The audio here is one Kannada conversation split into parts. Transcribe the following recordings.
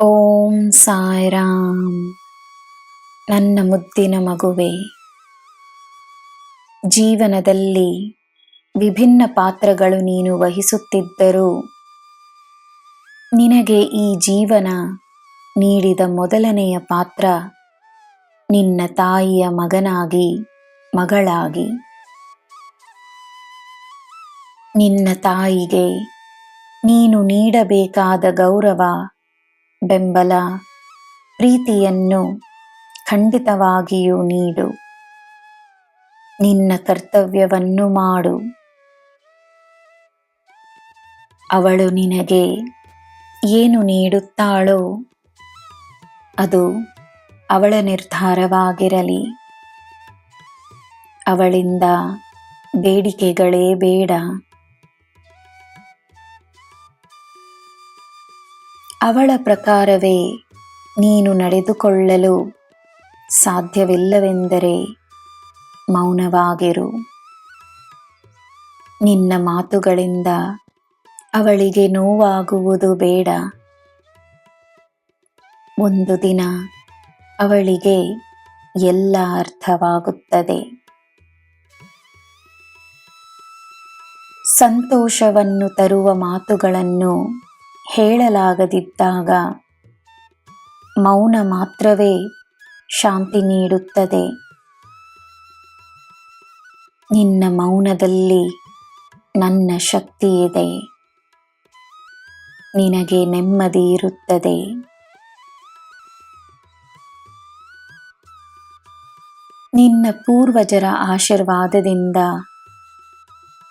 ಓಂ ಸಾಯಿರಾಮ್. ನನ್ನ ಮುದ್ದಿನ ಮಗುವೆ, ಜೀವನದಲ್ಲಿ ವಿಭಿನ್ನ ಪಾತ್ರಗಳು ನೀನು ವಹಿಸುತ್ತಿದ್ದರೂ ನಿನಗೆ ಈ ಜೀವನ ನೀಡಿದ ಮೊದಲನೆಯ ಪಾತ್ರ ನಿನ್ನ ತಾಯಿಯ ಮಗನಾಗಿ, ಮಗಳಾಗಿ. ನಿನ್ನ ತಾಯಿಗೆ ನೀನು ನೀಡಬೇಕಾದ ಗೌರವ, ಬೆಂಬಲ, ಪ್ರೀತಿಯನ್ನು ಖಂಡಿತವಾಗಿಯೂ ನೀಡು. ನಿನ್ನ ಕರ್ತವ್ಯವನ್ನು ಮಾಡು. ಅವಳು ನಿನಗೆ ಏನು ನೀಡುತ್ತಾಳೋ ಅದು ಅವಳ ನಿರ್ಧಾರವಾಗಿರಲಿ. ಅವಳಿಂದ ಬೇಡಿಕೆಗಳೇ ಬೇಡ. ಅವಳ ಪ್ರಕಾರವೇ ನೀನು ನಡೆದುಕೊಳ್ಳಲು ಸಾಧ್ಯವಿಲ್ಲವೆಂದರೆ ಮೌನವಾಗಿರು. ನಿನ್ನ ಮಾತುಗಳಿಂದ ಅವಳಿಗೆ ನೋವಾಗುವುದು ಬೇಡ. ಒಂದು ದಿನ ಅವಳಿಗೆ ಎಲ್ಲ ಅರ್ಥವಾಗುತ್ತದೆ. ಸಂತೋಷವನ್ನು ತರುವ ಮಾತುಗಳನ್ನು ಹೇಳಲಾಗದಿದ್ದಾಗ ಮೌನ ಮಾತ್ರವೇ ಶಾಂತಿ ನೀಡುತ್ತದೆ. ನಿನ್ನ ಮೌನದಲ್ಲಿ ನನ್ನ ಶಕ್ತಿ ಇದೆ. ನಿನಗೆ ನೆಮ್ಮದಿ ಇರುತ್ತದೆ. ನಿನ್ನ ಪೂರ್ವಜರ ಆಶೀರ್ವಾದದಿಂದ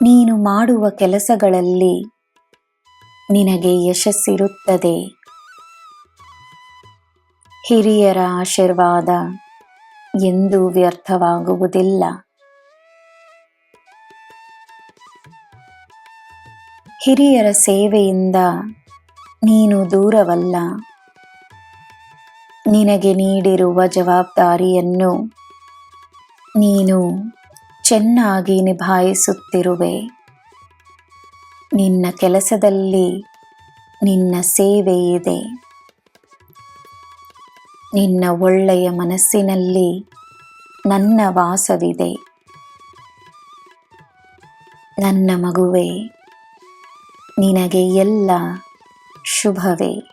ನೀನು ಮಾಡುವ ಕೆಲಸಗಳಲ್ಲಿ ನಿನಗೆ ಯಶಸ್ಸಿರುತ್ತದೆ. ಹಿರಿಯರ ಆಶೀರ್ವಾದ ಎಂದೂ ವ್ಯರ್ಥವಾಗುವುದಿಲ್ಲ. ಹಿರಿಯರ ಸೇವೆಯಿಂದ ನೀನು ದೂರವಲ್ಲ. ನಿನಗೆ ನೀಡಿರುವ ಜವಾಬ್ದಾರಿಯನ್ನು ನೀನು ಚೆನ್ನಾಗಿ ನಿಭಾಯಿಸುತ್ತಿರುವೆ. ನಿನ್ನ ಕೆಲಸದಲ್ಲಿ ನಿನ್ನ ಸೇವೆ ಇದೆ. ನಿನ್ನ ಒಳ್ಳೆಯ ಮನಸ್ಸಿನಲ್ಲಿ ನನ್ನ ವಾಸವಿದೆ. ನನ್ನ ಮಗುವೆ, ನಿನಗೆ ಎಲ್ಲ ಶುಭವೇ.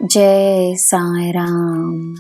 ಜೈ ಸಾಯಿರಾಮ್.